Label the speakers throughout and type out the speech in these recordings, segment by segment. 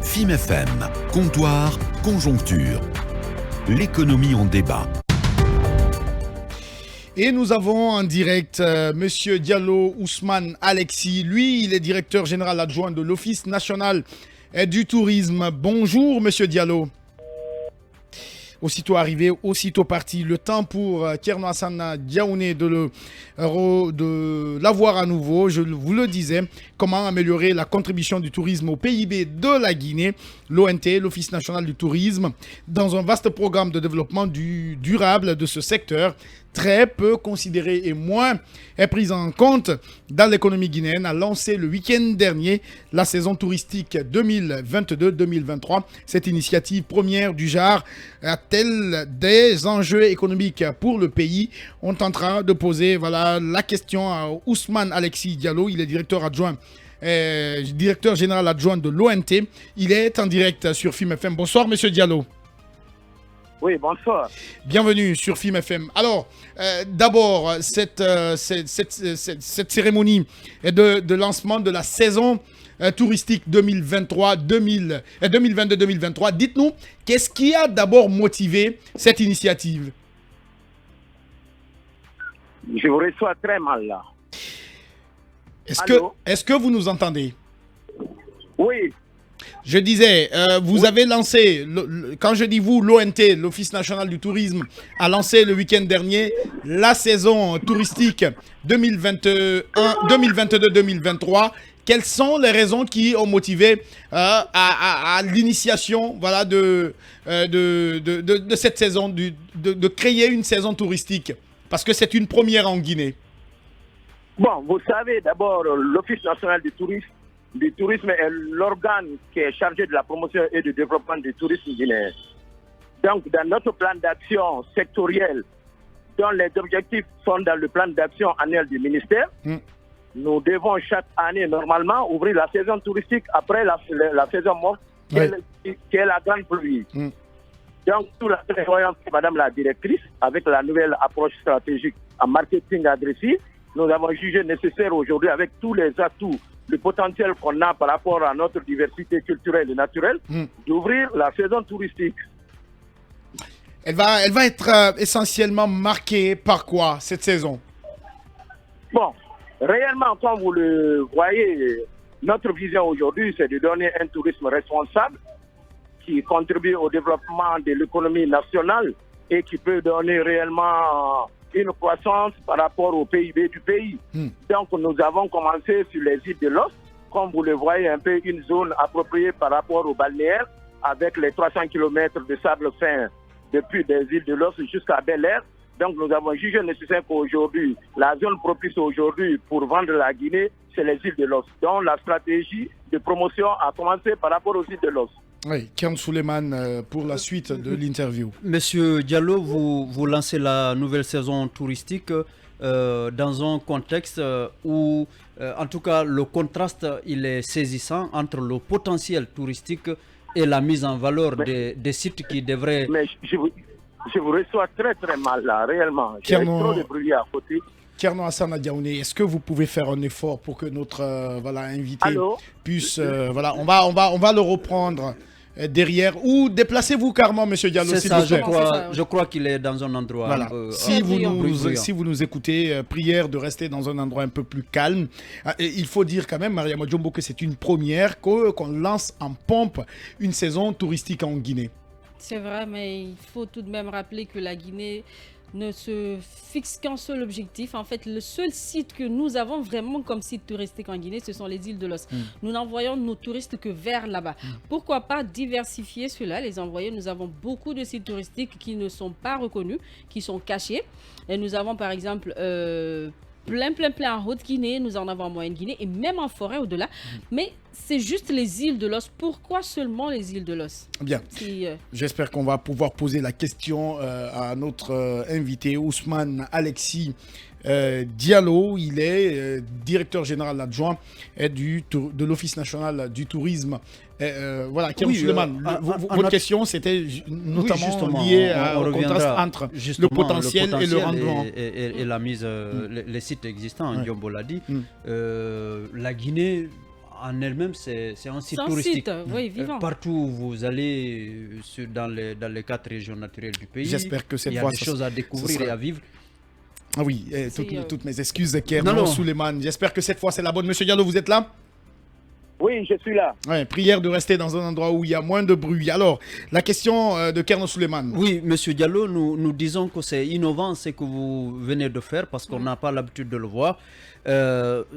Speaker 1: FIM FM, comptoir, conjoncture. L'économie en débat.
Speaker 2: Et nous avons en direct Monsieur Diallo Ousmane Alexis. Lui, il est directeur général adjoint de l'Office national du tourisme. Bonjour Monsieur Diallo. Aussitôt arrivé, aussitôt parti. Le temps pour Thierno Hassana Diaouné de l'avoir à nouveau. Je vous le disais, comment améliorer la contribution du tourisme au PIB de la Guinée, l'ONT, l'Office national du tourisme, dans un vaste programme de développement durable de ce secteur, très peu considéré et moins est pris en compte dans l'économie guinéenne, a lancé le week-end dernier la saison touristique 2022-2023. Cette initiative première du genre a-t-elle des enjeux économiques pour le pays? On tentera de poser la question à Ousmane Alexis Diallo. Il est directeur général adjoint de l'ONT. Il est en direct sur FIM FM. Bonsoir Monsieur Diallo.
Speaker 3: Oui, bonsoir.
Speaker 2: Bienvenue sur FIM FM. Alors, d'abord, cette cérémonie de lancement de la saison touristique 2022-2023. Dites-nous, qu'est-ce qui a d'abord motivé cette initiative?
Speaker 3: Je vous reçois très mal là.
Speaker 2: Est-ce que vous nous entendez?
Speaker 3: Oui.
Speaker 2: Je disais, vous avez lancé, quand je dis vous, l'ONT, l'Office national du tourisme, a lancé le week-end dernier la saison touristique 2022-2023. Quelles sont les raisons qui ont motivé à l'initiation de cette saison, de créer une saison touristique? Parce que c'est une première en Guinée.
Speaker 3: Bon, vous savez, d'abord, l'Office national du tourisme est l'organe qui est chargé de la promotion et du développement du tourisme guinéen. Donc, dans notre plan d'action sectoriel, dont les objectifs sont dans le plan d'action annuel du ministère, nous devons chaque année, normalement, ouvrir la saison touristique après la saison morte, qui est la grande pluie. Donc, sous la prévoyance de Madame la directrice, avec la nouvelle approche stratégique en marketing agressif, nous avons jugé nécessaire aujourd'hui, avec tous les atouts, le potentiel qu'on a par rapport à notre diversité culturelle et naturelle, d'ouvrir la saison touristique.
Speaker 2: Elle va être essentiellement marquée par quoi, cette saison?
Speaker 3: Bon, réellement, comme vous le voyez, notre vision aujourd'hui, c'est de donner un tourisme responsable qui contribue au développement de l'économie nationale et qui peut donner réellement une croissance par rapport au PIB du pays. Donc nous avons commencé sur les îles de l'Os, comme vous le voyez, un peu une zone appropriée par rapport au balnéaire, avec les 300 km de sable fin depuis des îles de l'Os jusqu'à Bel Air. Donc nous avons jugé nécessaire qu'aujourd'hui, la zone propice aujourd'hui pour vendre la Guinée, c'est les îles de l'Os. Donc la stratégie de promotion a commencé par rapport aux îles de l'Os.
Speaker 2: Oui, Kian Suleiman pour la suite de l'interview.
Speaker 4: Monsieur Diallo, vous lancez la nouvelle saison touristique dans un contexte où, en tout cas, le contraste il est saisissant entre le potentiel touristique et la mise en valeur des sites qui devraient...
Speaker 3: Mais je vous reçois très très mal là, réellement. J'ai trop de bruit à côté.
Speaker 2: Thierno Hassana Diaouné, est-ce que vous pouvez faire un effort pour que notre invité puisse... on va le reprendre derrière. Ou déplacez-vous carrément, monsieur Diallo.
Speaker 4: C'est ça, je crois qu'il est dans un endroit un peu...
Speaker 2: Si vous nous écoutez, prière de rester dans un endroit un peu plus calme. Il faut dire quand même, Mariama Djombo, que c'est une première qu'on lance en pompe une saison touristique en Guinée.
Speaker 5: C'est vrai, mais il faut tout de même rappeler que la Guinée ne se fixe qu'un seul objectif. En fait, le seul site que nous avons vraiment comme site touristique en Guinée, ce sont les îles de l'Os. Nous n'envoyons nos touristes que vers là-bas. Pourquoi pas diversifier cela, les envoyer? Nous avons beaucoup de sites touristiques qui ne sont pas reconnus, qui sont cachés. Et nous avons par exemple... plein en Haute-Guinée, nous en avons en Moyenne-Guinée et même en forêt au-delà. Mais c'est juste les îles de l'Os. Pourquoi seulement les îles de l'Os?
Speaker 2: Bien. J'espère qu'on va pouvoir poser la question à notre invité Ousmane Alexis Diallo. Il est directeur général adjoint de l'Office national du tourisme. Kian Suleiman, votre question, c'était notamment liée au contraste entre le potentiel et le rendement.
Speaker 4: Et la mise, les sites existants, Diombo l'a dit. La Guinée, en elle-même, c'est un site
Speaker 5: C'est un
Speaker 4: touristique.
Speaker 5: site, oui, vivant.
Speaker 4: Partout où vous allez dans les 4 régions naturelles du pays,
Speaker 2: J'espère que cette
Speaker 4: il y a
Speaker 2: fois,
Speaker 4: des choses à découvrir
Speaker 2: sera-
Speaker 4: et à vivre.
Speaker 2: Ah oui, toutes mes excuses, Kerno
Speaker 4: Non.
Speaker 2: Souleymane. J'espère que cette fois c'est la bonne. Monsieur Diallo, vous êtes là?
Speaker 3: Oui, je suis là.
Speaker 2: Ouais, prière de rester dans un endroit où il y a moins de bruit. Alors, la question de Kerno Souleymane.
Speaker 4: Oui, Monsieur Diallo, nous disons que c'est innovant ce que vous venez de faire parce qu'on n'a pas l'habitude de le voir.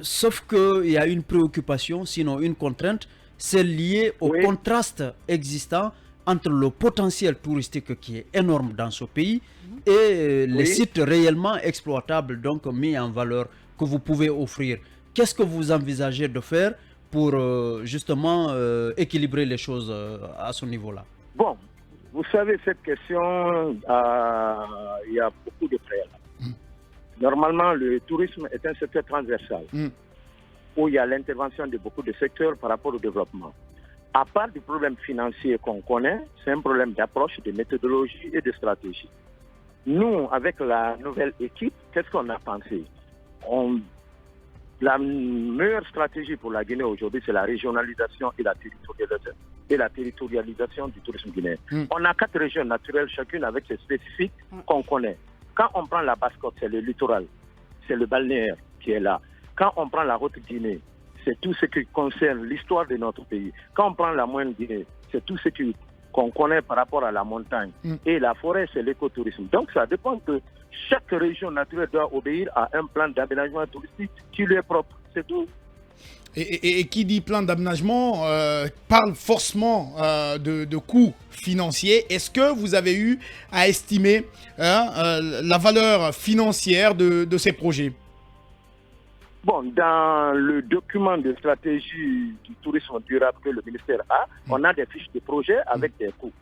Speaker 4: Sauf qu'il y a une préoccupation, sinon une contrainte, c'est lié au
Speaker 3: Oui.
Speaker 4: contraste existant entre le potentiel touristique qui est énorme dans ce pays et les
Speaker 3: Oui.
Speaker 4: sites réellement exploitables, donc mis en valeur, que vous pouvez offrir. Qu'est-ce que vous envisagez de faire pour justement équilibrer les choses à ce niveau-là?
Speaker 3: Bon, vous savez, cette question, il y a beaucoup de préalables. Normalement, le tourisme est un secteur transversal où il y a l'intervention de beaucoup de secteurs par rapport au développement. À part du problème financier qu'on connaît, c'est un problème d'approche, de méthodologie et de stratégie. Nous, avec la nouvelle équipe, qu'est-ce qu'on a pensé? La meilleure stratégie pour la Guinée aujourd'hui, c'est la régionalisation et la territorialisation du tourisme guinéen. On a 4 régions naturelles, chacune avec ses spécifiques qu'on connaît. Quand on prend la Basse-Côte, c'est le littoral, c'est le balnéaire qui est là. Quand on prend la Haute-Guinée, c'est tout ce qui concerne l'histoire de notre pays. Quand on prend la Moyenne-Guinée, c'est tout ce qu'on connaît par rapport à la montagne. Et la forêt, c'est l'écotourisme. Donc ça dépend que chaque région naturelle doit obéir à un plan d'aménagement touristique qui lui est propre. C'est tout.
Speaker 2: Et qui dit plan d'aménagement parle forcément de coûts financiers. Est-ce que vous avez eu à estimer la valeur financière de ces projets?
Speaker 3: Bon, dans le document de stratégie du tourisme durable que le ministère a, on a des fiches de projet avec des coûts.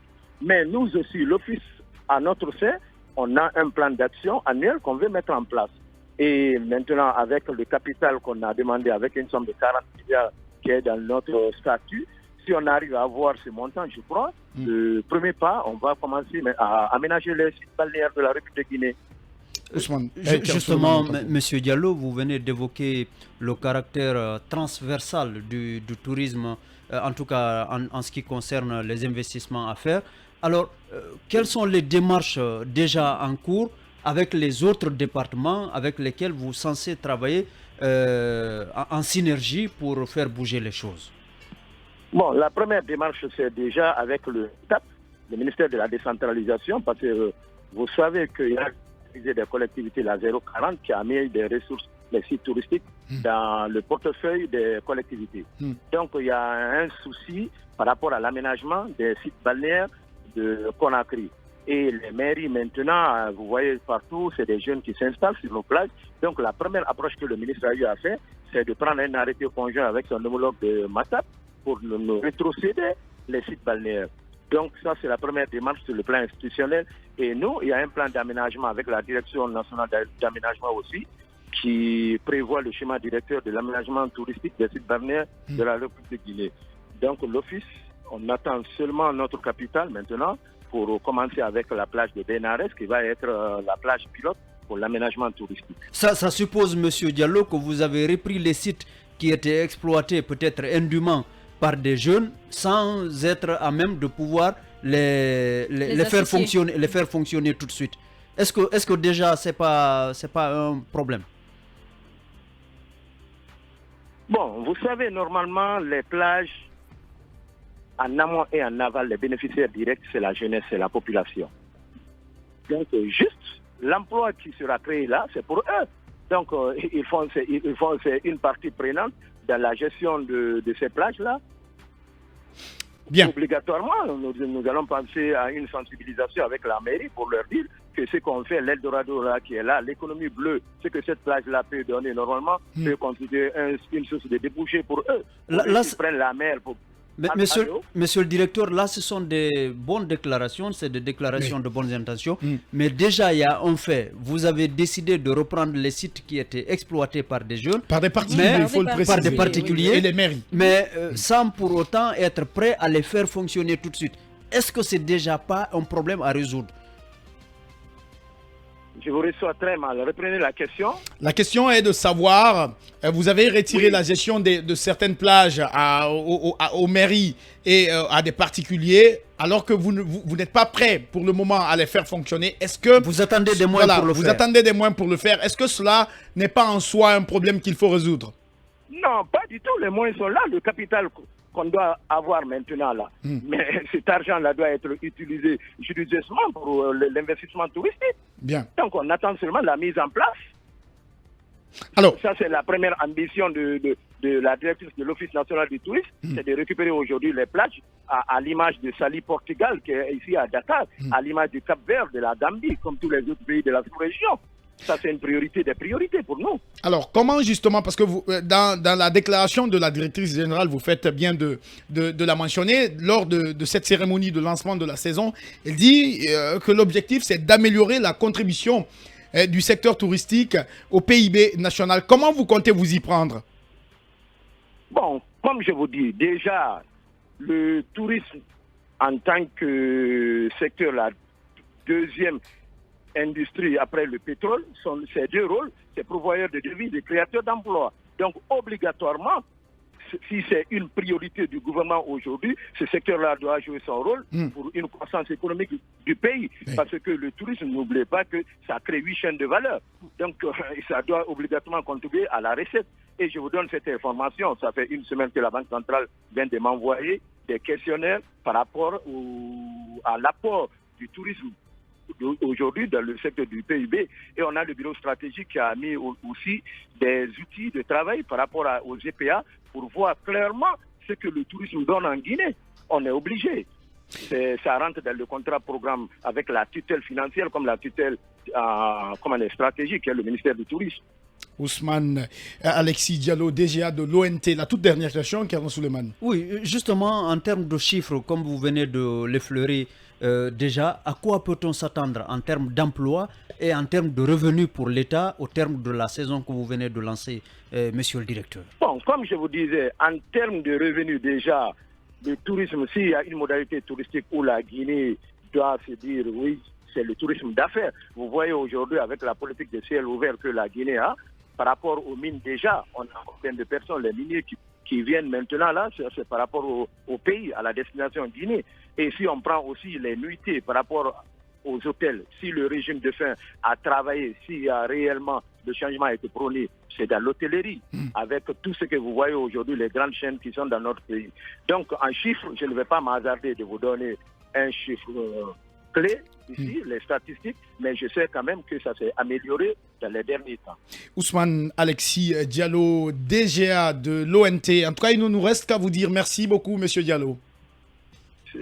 Speaker 3: Mais nous aussi, l'Office, à notre sein, on a un plan d'action annuel qu'on veut mettre en place. Et maintenant, avec le capital qu'on a demandé, avec une somme de 40 milliards qui est dans notre statut, si on arrive à avoir ce montant, je crois, le premier pas, on va commencer à aménager les sites balnéaires de la République de Guinée.
Speaker 2: Ousmane,
Speaker 4: Justement, Monsieur Diallo, vous venez d'évoquer le caractère transversal du tourisme, en tout cas en ce qui concerne les investissements à faire. Alors, quelles sont les démarches déjà en cours avec les autres départements avec lesquels vous êtes censé travailler en synergie pour faire bouger les choses?
Speaker 3: Bon, la première démarche, c'est déjà avec le TAP, le ministère de la décentralisation, parce que vous savez qu'il y a des collectivités, la 040, qui a mis des ressources, les sites touristiques, dans le portefeuille des collectivités. Donc, il y a un souci par rapport à l'aménagement des sites balnéaires de Conakry. Et les mairies, maintenant, vous voyez partout, c'est des jeunes qui s'installent sur nos plages. Donc, la première approche que le ministre a eu à faire, c'est de prendre un arrêté conjoint avec son homologue de Matap pour nous rétrocéder les sites balnéaires. Donc ça, c'est la première démarche sur le plan institutionnel. Et nous, il y a un plan d'aménagement avec la Direction nationale d'aménagement aussi, qui prévoit le schéma directeur de l'aménagement touristique des sites balnéaires de la République de Guinée. Donc l'Office, on attend seulement notre capitale maintenant pour commencer avec la plage de Benares, qui va être la plage pilote pour l'aménagement touristique.
Speaker 4: Ça suppose, Monsieur Diallo, que vous avez repris les sites qui étaient exploités peut-être indûment par des jeunes sans être à même de pouvoir les faire fonctionner tout de suite. Est-ce que déjà c'est pas un problème?
Speaker 3: Bon, vous savez, normalement, les plages, en amont et en aval, les bénéficiaires directs, c'est la jeunesse, c'est la population. Donc, juste l'emploi qui sera créé là, c'est pour eux. Donc, ils font c'est une partie prenante dans la gestion de ces plages-là.
Speaker 2: Bien.
Speaker 3: Obligatoirement, nous allons penser à une sensibilisation avec la mairie pour leur dire que ce qu'on fait, l'Eldorado là, qui est là, l'économie bleue, ce que cette plage-là peut donner normalement, peut considérer une source de débouché pour eux. Ils prennent la mer pour...
Speaker 4: Monsieur le directeur, là ce sont des bonnes déclarations, c'est des déclarations de bonnes intentions, mais déjà il y a un fait, vous avez décidé de reprendre les sites qui étaient exploités par des jeunes,
Speaker 2: par des particuliers, il faut le préciser,
Speaker 4: par des particuliers,
Speaker 2: et les mairies,
Speaker 4: mais sans pour autant être prêt à les faire fonctionner tout de suite. Est-ce que c'est déjà pas un problème à résoudre?
Speaker 3: Je vous reçois très mal. Reprenez la question.
Speaker 2: La question est de savoir, vous avez retiré
Speaker 3: Oui.
Speaker 2: la gestion de certaines plages aux mairies et à des particuliers, alors que vous n'êtes pas prêt pour le moment à les faire fonctionner. Est-ce que
Speaker 4: Vous attendez des moyens pour le
Speaker 2: vous
Speaker 4: faire.
Speaker 2: attendez des moyens pour le faire. Est-ce que cela n'est pas en soi un problème qu'il faut résoudre?
Speaker 3: Non, pas du tout. Les moyens sont là. Le capital qu'on doit avoir maintenant là. Mais cet argent-là doit être utilisé judicieusement pour l'investissement touristique.
Speaker 2: Bien.
Speaker 3: Donc on attend seulement la mise en place.
Speaker 2: Alors,
Speaker 3: Ça, c'est la première ambition de la directrice de l'Office national du tourisme, c'est de récupérer aujourd'hui les plages à l'image de Sali, Portugal, qui est ici à Dakar, à l'image du Cap-Vert, de la Gambie, comme tous les autres pays de la sous-région. Ça, c'est une priorité des priorités pour nous.
Speaker 2: alors, comment justement, parce que vous, dans la déclaration de la directrice générale, vous faites bien de la mentionner, lors de cette cérémonie de lancement de la saison, elle dit que l'objectif, c'est d'améliorer la contribution du secteur touristique au PIB national. Comment vous comptez vous y prendre?
Speaker 3: Bon, comme je vous dis, déjà, le tourisme en tant que secteur, la deuxième industrie après le pétrole, ses deux rôles, c'est pourvoyeur de devises et créateur d'emplois. Donc, obligatoirement, si c'est une priorité du gouvernement aujourd'hui, ce secteur-là doit jouer son rôle pour une croissance économique du pays. Parce que le tourisme, n'oubliez pas que ça crée 8 chaînes de valeur. Donc, ça doit obligatoirement contribuer à la recette. Et je vous donne cette information. Ça fait une semaine que la Banque centrale vient de m'envoyer des questionnaires par rapport à l'apport du tourisme aujourd'hui dans le secteur du PIB. Et on a le bureau stratégique qui a mis aussi des outils de travail par rapport aux GPA pour voir clairement ce que le tourisme donne en Guinée. On est obligé. Ça rentre dans le contrat programme avec la tutelle financière comme la tutelle stratégique, qui est le ministère du Tourisme.
Speaker 2: Ousmane Alexis Diallo, DGA de l'ONT. La toute dernière question, Kerno Souleymane.
Speaker 4: Oui, justement, en termes de chiffres, comme vous venez de l'effleurer, déjà, à quoi peut-on s'attendre en termes d'emploi et en termes de revenus pour l'État au terme de la saison que vous venez de lancer, monsieur le directeur?
Speaker 3: Bon, comme je vous disais, en termes de revenus déjà, le tourisme, s'il y a une modalité touristique où la Guinée doit se dire oui, c'est le tourisme d'affaires. Vous voyez aujourd'hui avec la politique de ciel ouvert que la Guinée a, par rapport aux mines déjà, on a combien de personnes, les miniers qui viennent maintenant là, c'est par rapport au pays, à la destination Guinée. Et si on prend aussi les nuitées par rapport aux hôtels, si le régime de faim a travaillé, s'il y a réellement le changement a été prôné, c'est dans l'hôtellerie, avec tout ce que vous voyez aujourd'hui, les grandes chaînes qui sont dans notre pays. Donc en chiffres, je ne vais pas m'hasarder de vous donner un chiffre clé ici, les statistiques, mais je sais quand même que ça s'est amélioré dans les derniers temps.
Speaker 2: Ousmane Alexis Diallo, DGA de l'ONT. En tout cas, il ne nous reste qu'à vous dire merci beaucoup, monsieur Diallo.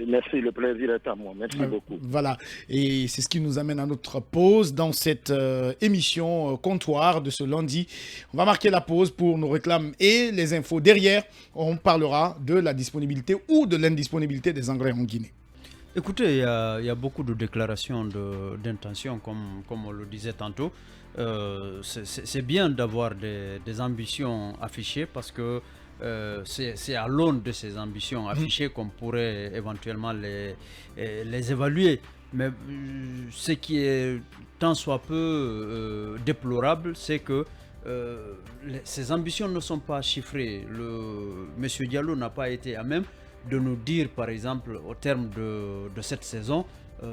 Speaker 3: Merci, le plaisir est à moi. Merci beaucoup.
Speaker 2: Voilà, et c'est ce qui nous amène à notre pause dans cette émission comptoir de ce lundi. On va marquer la pause pour nos réclames et les infos. Derrière, on parlera de la disponibilité ou de l'indisponibilité des engrais en Guinée.
Speaker 4: Écoutez, il y a beaucoup de déclarations d'intention, comme on le disait tantôt. C'est bien d'avoir des ambitions affichées parce que c'est à l'aune de ces ambitions affichées qu'on pourrait éventuellement les évaluer. Mais ce qui est tant soit peu déplorable, c'est que ces ambitions ne sont pas chiffrées. Monsieur Diallo n'a pas été à même de nous dire, par exemple, au terme de cette saison,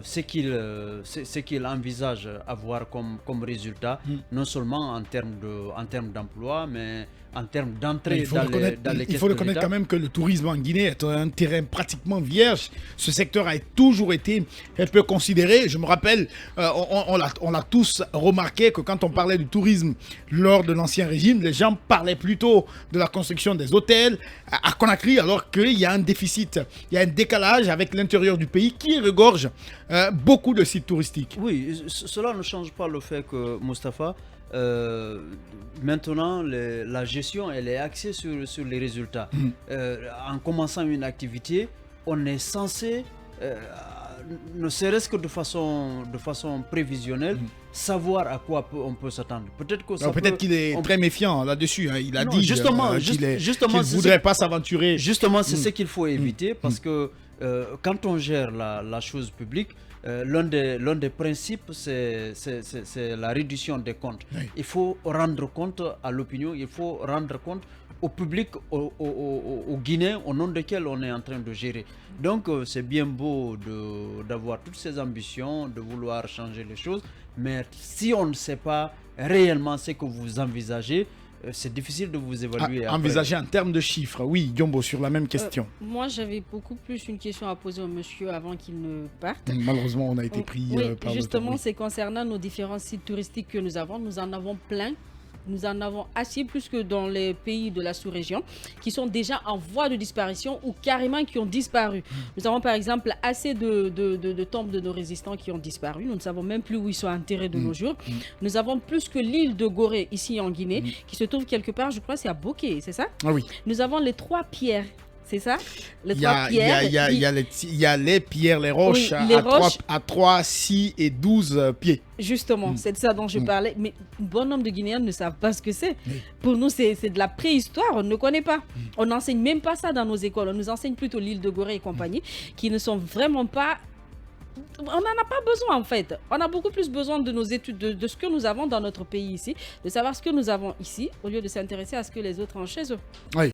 Speaker 4: ce qu'il envisage avoir comme résultat, non seulement en termes d'emploi, mais en termes d'entrée dans les caisses.
Speaker 2: Il faut reconnaître quand même que le tourisme en Guinée est un terrain pratiquement vierge. Ce secteur a toujours été un peu considéré. Je me rappelle, on l'a tous remarqué que quand on parlait du tourisme lors de l'ancien régime, les gens parlaient plutôt de la construction des hôtels à Conakry, alors qu'il y a un déficit, il y a un décalage avec l'intérieur du pays qui regorge beaucoup de sites touristiques.
Speaker 4: Oui, cela ne change pas le fait que, Moustapha, maintenant la gestion elle est axée sur les résultats. En commençant une activité, on est censé, ne serait-ce que de façon prévisionnelle, savoir à quoi on peut s'attendre.
Speaker 2: Peut-être qu'il est très méfiant là-dessus. Hein. Il a dit
Speaker 4: justement,
Speaker 2: qu'il ne voudrait pas s'aventurer.
Speaker 4: Justement, c'est ce qu'il faut éviter parce que quand on gère la chose publique, l'un des principes, c'est la réduction des comptes.
Speaker 2: Oui.
Speaker 4: Il faut rendre compte à l'opinion, il faut rendre compte au public, aux Guinéens, au nom desquels on est en train de gérer. Donc c'est bien beau d'avoir toutes ces ambitions, de vouloir changer les choses, mais si on ne sait pas réellement ce que vous envisagez, c'est difficile de vous évaluer.
Speaker 2: Envisager en termes de chiffres, oui, Diombo, sur la même question.
Speaker 5: Moi, j'avais beaucoup plus une question à poser au monsieur avant qu'il ne parte.
Speaker 2: Malheureusement, on a été pris par
Speaker 5: justement,
Speaker 2: le temps.
Speaker 5: c'est concernant nos différents sites touristiques que nous avons. Nous en avons plein. Nous en avons assez plus que dans les pays de la sous-région qui sont déjà en voie de disparition ou carrément qui ont disparu. Nous avons par exemple assez de tombes de nos résistants qui ont disparu. Nous ne savons même plus où ils sont enterrés de nos jours. Nous avons plus que l'île de Gorée ici en Guinée qui se trouve quelque part, je crois c'est à Bokeh, c'est ça?
Speaker 2: Ah oui.
Speaker 5: Nous avons les 3 pierres. C'est ça?
Speaker 2: Il y a les pierres, les roches,
Speaker 5: Oui, les roches.
Speaker 2: À 3, 6 et 12 pieds.
Speaker 5: Justement, c'est de ça dont je parlais. Mais bon nombre de Guinéens ne savent pas ce que c'est. Pour nous, c'est de la préhistoire, on ne connaît pas. On n'enseigne même pas ça dans nos écoles. On nous enseigne plutôt l'île de Gorée et compagnie, qui ne sont vraiment pas... On n'en a pas besoin en fait. On a beaucoup plus besoin de nos études, de ce que nous avons dans notre pays ici, de savoir ce que nous avons ici, au lieu de s'intéresser à ce que les autres ont chez eux.
Speaker 2: Oui.